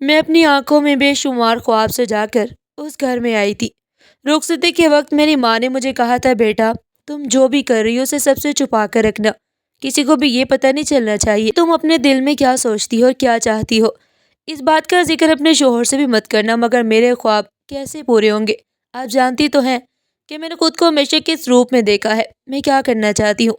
मैं अपनी आंखों में बेशुमार ख्वाब सजा कर उस घर में आई थी। रुखसती के वक्त मेरी माँ ने मुझे कहा था, बेटा तुम जो भी कर रही हो उसे सबसे छुपा कर रखना। किसी को भी ये पता नहीं चलना चाहिए तुम अपने दिल में क्या सोचती हो और क्या चाहती हो। इस बात का जिक्र अपने शोहर से भी मत करना, मगर मेरे ख्वाब कैसे पूरे होंगे आप जानती तो हैं कि मैंने खुद को हमेशा किस रूप में देखा है, मैं क्या करना चाहती हूँ।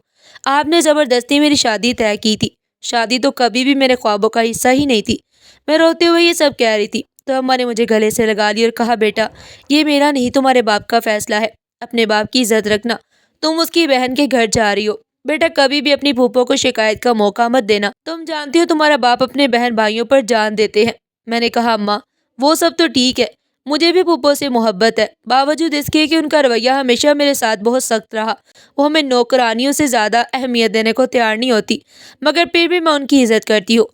आपने ज़बरदस्ती मेरी शादी तय की थी। शादी तो कभी भी मेरे ख्वाबों का हिस्सा ही नहीं थी। मैं रोते हुए ये सब कह रही थी तो अम्मा ने मुझे गले से लगा लिया और कहा, बेटा ये मेरा नहीं तुम्हारे बाप का फैसला है। अपने बाप की इज्जत रखना। तुम उसकी बहन के घर जा रही हो। बेटा कभी भी अपनी फूफो को शिकायत का मौका मत देना। तुम जानती हो तुम्हारा बाप अपने बहन भाइयों पर जान देते हैं। मैंने कहा, अम्मा वो सब तो ठीक है, मुझे भी फूफो से मोहब्बत है, बावजूद इसके कि उनका रवैया हमेशा मेरे साथ बहुत सख्त रहा। वो हमें नौकरानियों से ज़्यादा अहमियत देने को तैयार नहीं होती, मगर फिर भी मैं उनकी इज्जत करती हूँ।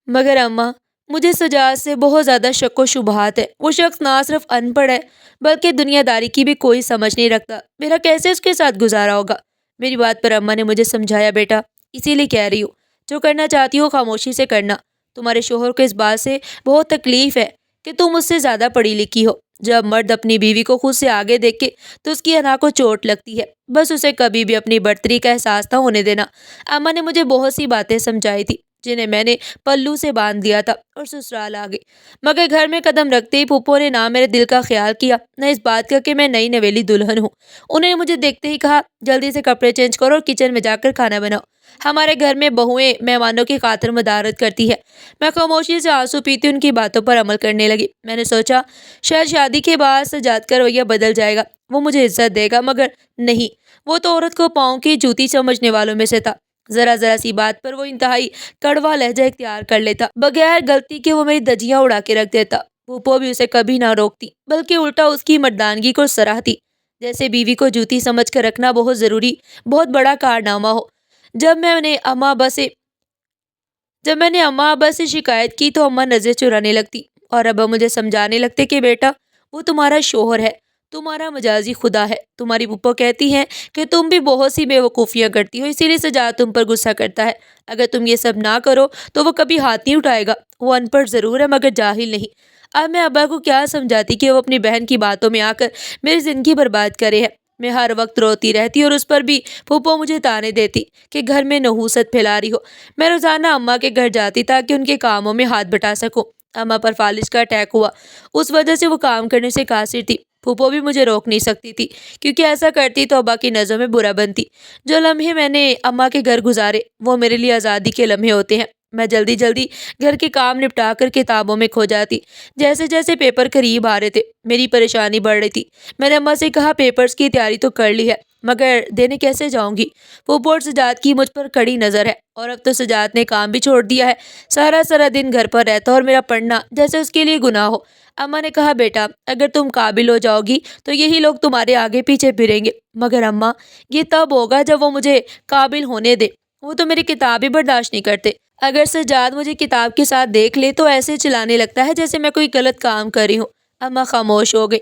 मगर अम्मा मुझे सजाद से बहुत ज़्यादा शक व शुबहात है। वो शख्स ना सिर्फ अनपढ़ है बल्कि दुनियादारी की भी कोई समझ नहीं रखता। मेरा कैसे उसके साथ गुजारा होगा। मेरी बात पर अम्मा ने मुझे समझाया, बेटा इसीलिए कह रही हूँ, जो करना चाहती हो खामोशी से करना। तुम्हारे शोहर को इस बात से बहुत तकलीफ है कि तुम उससे ज़्यादा पढ़ी लिखी हो। जब मर्द अपनी बीवी को खुद से आगे देखे तो उसकी अना को चोट लगती है। बस उसे कभी भी अपनी बढ़तरी का एहसास ना होने देना। अम्मा ने मुझे बहुत सी बातें समझाई थी जिन्हें मैंने पल्लू से बांध दिया था और ससुराल आ गई। मगर घर में कदम रखते ही फूफो ने ना मेरे दिल का ख्याल किया, न इस बात का कि मैं नई नवेली दुल्हन हूँ। उन्होंने मुझे देखते ही कहा, जल्दी से कपड़े चेंज करो और किचन में जाकर खाना बनाओ। हमारे घर में बहुएं मेहमानों की खातिर मदारत करती है। मैं खामोशी से आंसू पीती उनकी बातों पर अमल करने लगी। मैंने सोचा शायद शादी के बाद सजाद का रवैया बदल जाएगा, वो मुझे इज्जत देगा, मगर नहीं। वो तो औरत को पाँव की जूती समझने वालों में से था। जरा जरा सी बात पर वो इंतहाई कड़वा लहजा इख्तियार कर लेता। बगैर गलती के वो मेरी धज्जियां उड़ा के रख देता। फूफो भी उसे कभी ना रोकती बल्कि उल्टा उसकी मर्दानगी को सराहती, जैसे बीवी को जूती समझ कर रखना बहुत जरूरी, बहुत बड़ा कारनामा हो। जब मैंने अम्मा अब्बा से जब मैंने अम्मा अब्बा से शिकायत की तो अम्मा नजर चुराने लगती और अब्बा मुझे समझाने लगते कि बेटा वो तुम्हारा शोहर है, तुम्हारा मजाजी खुदा है। तुम्हारी पुप्पो कहती हैं कि तुम भी बहुत सी बेवकूफ़ियाँ करती हो, इसीलिए सजा तुम पर गुस्सा करता है। अगर तुम ये सब ना करो तो वो कभी हाथ नहीं उठाएगा। वो अनपढ़ ज़रूर है मगर जाहिल नहीं। अब मैं अब्बा को क्या समझाती कि वो अपनी बहन की बातों में आकर मेरी ज़िंदगी बर्बाद करे है। मैं हर वक्त रोती रहती और उस पर भी फूफो मुझे ताने देती कि घर में नहूसत फैला रही हो। मैं रोज़ाना अम्मा के घर जाती ताकि उनके कामों में हाथ बटा सकूं। अम्मा पर फालिज का अटैक हुआ, उस वजह से वो काम करने से कासिर थी। फूफो भी मुझे रोक नहीं सकती थी, क्योंकि ऐसा करती तो अब्बा की नज़रों में बुरा बनती। जो लम्हे मैंने अम्मा के घर गुजारे वो मेरे लिए आज़ादी के लम्हे होते हैं। मैं जल्दी जल्दी घर के काम निपटा कर किताबों में खो जाती। जैसे जैसे पेपर करीब आ रहे थे मेरी परेशानी बढ़ रही थी। मैंने अम्मा से कहा, पेपर्स की तैयारी तो कर ली है, मगर देने कैसे जाऊंगी। फूफो और सजाद की मुझ पर कड़ी नज़र है और अब तो सजाद ने काम भी छोड़ दिया है। सारा सारा दिन घर पर रहता और मेरा पढ़ना जैसे उसके लिए गुनाह हो। अम्मा ने कहा, बेटा अगर तुम काबिल हो जाओगी तो यही लोग तुम्हारे आगे पीछे फिरेंगे। मगर अम्मा ये तब होगा जब वो मुझे काबिल होने दे। वो तो मेरी किताब ही बर्दाश्त नहीं करते। अगर सजाद मुझे किताब के साथ देख ले तो ऐसे चिल्लाने लगता है जैसे मैं कोई गलत काम कर रही हूँ। अम्मा खामोश हो गई।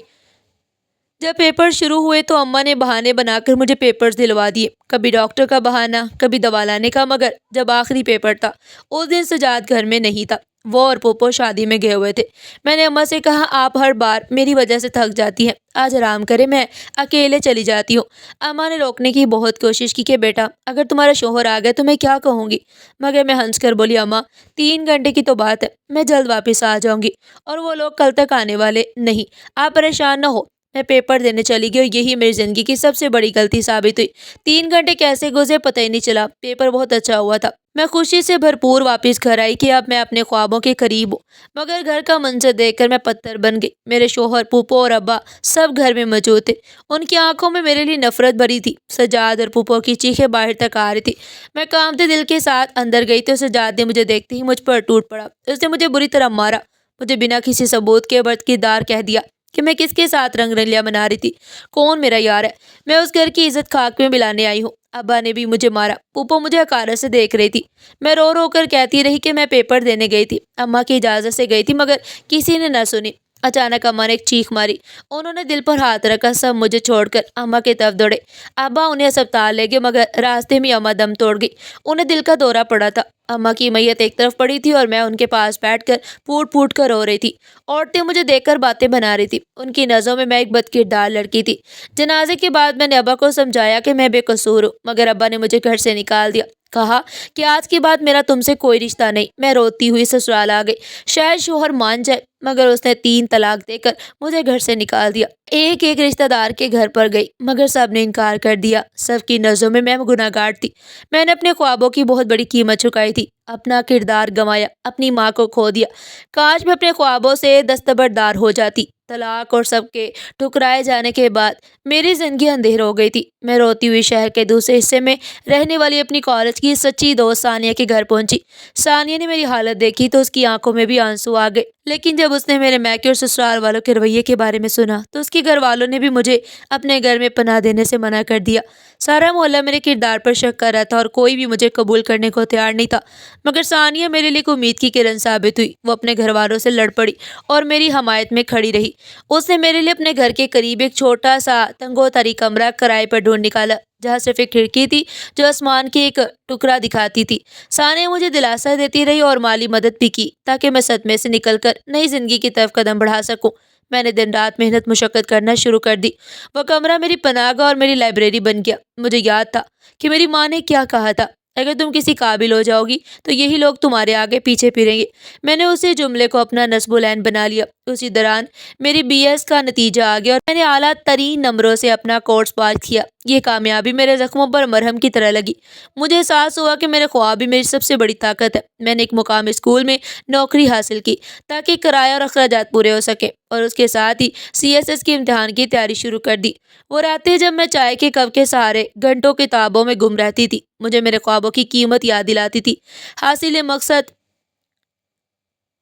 जब पेपर शुरू हुए तो अम्मा ने बहाने बनाकर मुझे पेपर्स दिलवा दिए, कभी डॉक्टर का बहाना, कभी दवा लाने का। मगर जब आखिरी पेपर था उस दिन सजाद घर में नहीं था। वो और पोपो शादी में गए हुए थे। मैंने अम्मा से कहा, आप हर बार मेरी वजह से थक जाती हैं, आज आराम करें, मैं अकेले चली जाती हूँ। अम्मा ने रोकने की बहुत कोशिश की कि बेटा अगर तुम्हारा शोहर आ गया तो मैं क्या कहूँगी। मगर मैं हंस कर बोली, अम्मा 3 घंटे की तो बात है, मैं जल्द वापस आ जाऊँगी और वो लोग कल तक आने वाले नहीं। आप परेशान ना हो। मैं पेपर देने चली गई और यही मेरी ज़िंदगी की सबसे बड़ी गलती साबित हुई। 3 घंटे कैसे गुजरे पता ही नहीं चला। पेपर बहुत अच्छा हुआ था। मैं खुशी से भरपूर वापस घर आई कि अब मैं अपने ख्वाबों के करीब हूँ। मगर घर का मंजर देखकर मैं पत्थर बन गई। मेरे शोहर, फूफो और अब्बा सब घर में मौजूद थे। उनकी आंखों में मेरे लिए नफरत भरी थी। सजाद और फूफो की चीखें बाहर तक आ रही थी। मैं कांपते दिल के साथ अंदर गई तो सजाद ने मुझे देखते ही मुझ पर टूट पड़ा। उसने मुझे बुरी तरह मारा, मुझे बिना किसी सबूत के बरकिरदार कह दिया कि मैं किसके साथ रंग रलिया मना रही थी, कौन मेरा यार है। मैं उस घर की इज्जत खाक में मिलाने आई हूँ। अब्बा ने भी मुझे मारा। फूफो मुझे हकारत से देख रही थी। मैं रो रो कर कहती रही कि मैं पेपर देने गई थी, अम्मा की इजाज़त से गई थी, मगर किसी ने न सुनी। अचानक अम्मा ने एक चीख मारी। उन्होंने दिल पर हाथ रखा। सब मुझे छोड़कर अम्मा की तरफ दौड़े। अब्बा उन्हें अस्पताल ले गए, मगर रास्ते में अम्मा दम तोड़ गई। उन्हें दिल का दौरा पड़ा था। अम्मा की मैयत एक तरफ पड़ी थी और मैं उनके पास बैठकर फूट फूट कर रो रही थी। औरतें मुझे देखकर बातें बना रही थी। उनकी नज़रों में मैं एक बदकिरदार लड़की थी। जनाजे के बाद मैंने अब्बा को समझाया कि मैं बेकसूर हूँ, मगर अब्बा ने मुझे घर से निकाल दिया। कहा कि आज के बाद मेरा तुमसे कोई रिश्ता नहीं। मैं रोती हुई ससुराल आ गई। शायद शोहर मान जाए, मगर उसने 3 तलाक देकर मुझे घर से निकाल दिया। एक एक रिश्तेदार के घर पर गई, मगर सब ने इनकार कर दिया। सबकी नज़रों में मैं गुनहगार थी। मैंने अपने ख्वाबों की बहुत बड़ी कीमत चुकाई थी, अपना किरदार गंवाया, अपनी माँ को खो दिया। काश मैं अपने ख्वाबों से दस्तबरदार हो जाती। तलाक और सबके ठुकराए जाने के बाद मेरी जिंदगी अंधेर हो गई थी। मैं रोती हुई शहर के दूसरे हिस्से में रहने वाली अपनी कॉलेज की सच्ची दोस्त सानिया के घर पहुंची। सानिया ने मेरी हालत देखी तो उसकी आंखों में भी आंसू आ गए। लेकिन जब उसने मेरे मैके और ससुराल वालों के रवैये के बारे में सुना तो उसके घर वालों ने भी मुझे अपने घर में पनाह देने से मना कर दिया। सारा मोहल्ला मेरे किरदार पर शक कर रहा था और कोई भी मुझे कबूल करने को तैयार नहीं था। मगर सानिया मेरे लिए एक उम्मीद की किरण साबित हुई। वो अपने घर वालों से लड़ पड़ी और मेरी हमायत में खड़ी रही। उसने मेरे लिए अपने घर के करीब एक छोटा सा तंगोतरी कमरा किराए पर ढूंढ निकाला, जहाँ सिर्फ एक खिड़की थी जो आसमान की एक टुकड़ा दिखाती थी। सानिया मुझे दिलासा देती रही और माली मदद भी की ताकि मैं सदमे से निकलकर नई जिंदगी की तरफ कदम बढ़ा सकूं। मैंने दिन रात मेहनत मुशक्कत करना शुरू कर दी। वह कमरा मेरी पनाहगाह और मेरी लाइब्रेरी बन गया। मुझे याद था कि मेरी माँ ने क्या कहा था, अगर तुम किसी काबिल हो जाओगी तो यही लोग तुम्हारे आगे पीछे फिरेंगे। मैंने उसी जुमले को अपना नस्बुलैन बना लिया। उसी दौरान मेरी बीएस का नतीजा आ गया और मैंने आला तरीन नंबरों से अपना कोर्स पास किया। ये कामयाबी मेरे जख्मों पर मरहम की तरह लगी। मुझे एहसास हुआ कि मेरे ख्वाब ही मेरी सबसे बड़ी ताकत है। मैंने एक मुकामी स्कूल में नौकरी हासिल की ताकि किराया और अखराजात पूरे हो सके, और उसके साथ ही सीएसएस के इम्तिहान की तैयारी शुरू कर दी। वो रातें जब मैं चाय के कप के सहारे घंटों किताबों में गुम रहती थी, मुझे मेरे ख्वाबों की कीमत याद दिलाती थी। हासिल मकसद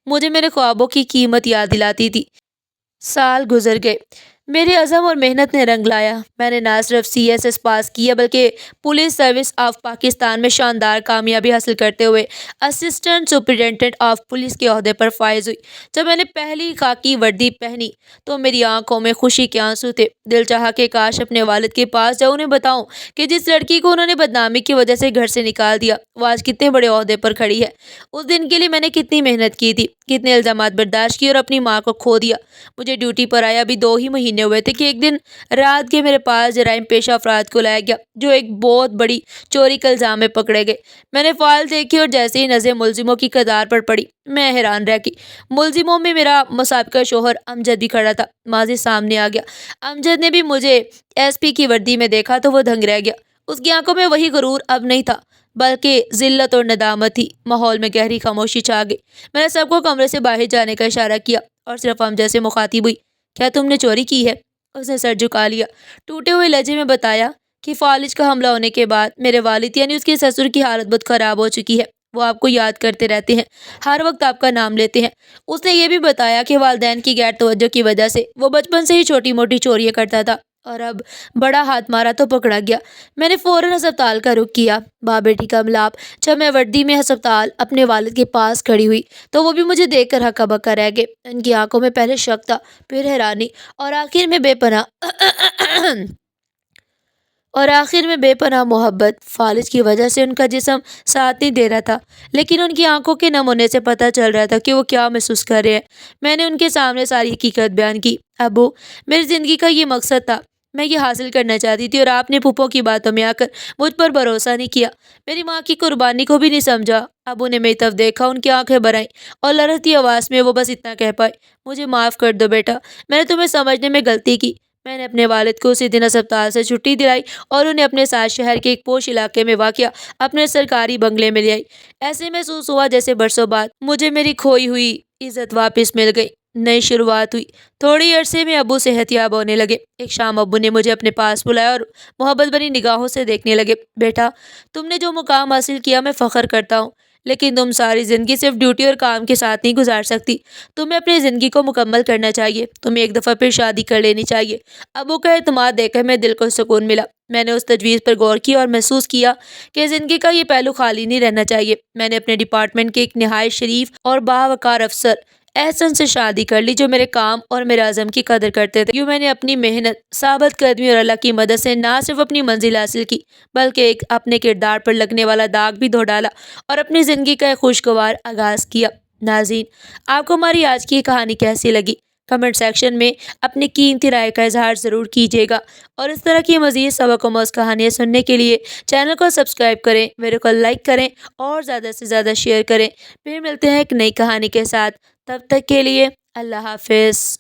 मुझे मेरे ख्वाबों की कीमत याद दिलाती थी। साल गुजर गए। मेरे अज़म और मेहनत ने रंग लाया। मैंने ना सिर्फ सीएसएस पास किया बल्कि पुलिस सर्विस ऑफ पाकिस्तान में शानदार कामयाबी हासिल करते हुए असिस्टेंट सुपरिटेंडेंट ऑफ पुलिस के ओहदे पर फायज हुई। जब मैंने पहली खाकी वर्दी पहनी तो मेरी आंखों में खुशी के आंसू थे। दिल चाहा कि काश अपने वालिद के पास जाऊँ, उन्हें बताऊँ कि जिस लड़की को उन्होंने बदनामी की वजह से घर से निकाल दिया वो आज कितने बड़े ओहदे पर खड़ी है। उस दिन के लिए मैंने कितनी मेहनत की थी, कितने इल्जामात बर्दाश्त किए और अपनी माँ को खो दिया। मुझे ड्यूटी पर आया अभी 2 ही महीने हुए थे कि एक दिन रात के मेरे पास जराइम पेशा अफराद को लाया गया जो एक बहुत बड़ी चोरी के इल्जाम में पकड़े गए। मैंने फाइल देखी और जैसे ही नजर मुलजिमों की कतार पर पड़ी मैं हैरान रह गई। मुलजिमों में मेरा मुसाबिका शोहर अमजद भी खड़ा था। माजी सामने आ गया। अमजद ने भी मुझे एसपी की वर्दी में देखा तो वो दंग रह गया। उसकी आंखों में वही गुरूर अब नहीं था बल्कि जिल्लत और नदामत थी। माहौल में गहरी खामोशी छा गई। मैंने सबको कमरे से बाहर जाने का इशारा किया और सिर्फ अमजद से मुखातिब हुई, क्या तुमने चोरी की है? उसने सर झुका लिया। टूटे हुए लहजे में बताया कि फालिज का हमला होने के बाद मेरे वालिद यानी उसके ससुर की हालत बहुत ख़राब हो चुकी है। वो आपको याद करते रहते हैं, हर वक्त आपका नाम लेते हैं। उसने ये भी बताया कि वालिदैन की गैर तवज्जो की वजह से वो बचपन से ही छोटी मोटी चोरियाँ करता था और अब बड़ा हाथ मारा तो पकड़ा गया। मैंने फ़ौरन अस्पताल का रुख किया। माँ बेटी का मिलाप। जब मैं वर्दी में अस्पताल अपने वालिद के पास खड़ी हुई तो वो भी मुझे देखकर हक्का बक्का रह गए। उनकी आंखों में पहले शक था, फिर हैरानी और आखिर में बेपनाह मोहब्बत। फालिज की वजह से उनका जिस्म साथ नहीं दे रहा था, लेकिन उनकी आंखों के नम होने से पता चल रहा था कि वो क्या महसूस कर रहे हैं। मैंने उनके सामने सारी हकीकत बयान की। अबू, मेरी ज़िंदगी का ये मकसद था, मैं ये हासिल करना चाहती थी और आपने पुप्पो की बातों में आकर मुझ पर भरोसा नहीं किया, मेरी माँ की कुर्बानी को भी नहीं समझा। अबू ने मेरी तरफ देखा, उनकी आंखें भर आईं और लड़ती आवाज़ में वो बस इतना कह पाए, मुझे माफ़ कर दो बेटा, मैंने तुम्हें समझने में गलती की। मैंने अपने वालिद को उसी दिन अस्पताल से छुट्टी दिलाई और उन्हें अपने साथ शहर के एक पोश इलाके में वाक़या अपने सरकारी बंगले में ले आई। ऐसे महसूस हुआ जैसे बरसों बाद मुझे मेरी खोई हुई इज्जत वापस मिल गई। नई शुरुआत हुई। थोड़ी अरसे में अब्बू सेहतियाब होने लगे। एक शाम अब्बू ने मुझे अपने पास बुलाया और मोहब्बत भरी निगाहों से देखने लगे। बेटा, तुमने जो मुकाम हासिल किया मैं फ़ख्र करता हूँ, लेकिन तुम सारी ज़िंदगी सिर्फ ड्यूटी और काम के साथ नहीं गुजार सकती। तुम्हें अपनी ज़िंदगी को मुकम्मल करना चाहिए। तुम्हें एक दफ़ा फिर शादी कर लेनी चाहिए। अब्बू का एतमाद देखकर मेरे दिल को सुकून मिला। मैंने उस तजवीज़ पर गौर किया और महसूस किया कि ज़िंदगी का ये पहलू खाली नहीं रहना चाहिए। मैंने अपने डिपार्टमेंट के एक नहायत शरीफ और बावकार अफसर احسن سے شادی کر لی جو میرے کام اور میرے عزم کی قدر کرتے تھے۔ یوں میں نے اپنی محنت، ثابت قدمی اور اللہ کی مدد سے نہ صرف اپنی منزل حاصل کی بلکہ ایک اپنے کردار پر لگنے والا داغ بھی دھو ڈالا اور اپنی زندگی کا ایک خوشگوار آغاز کیا۔ ناظرین، آپ کو ہماری آج کی یہ کہانی کیسی لگی؟ کمنٹ سیکشن میں اپنی قیمتی رائے کا اظہار ضرور کیجیے گا، اور اس طرح کی مزید سبق آموز کہانیاں سننے کے لیے چینل کو سبسکرائب کریں، ویڈیو کو لائک کریں اور زیادہ سے زیادہ شیئر کریں۔ پھر ملتے ہیں ایک نئی کہانی کے ساتھ، تب تک کے لیے اللہ حافظ۔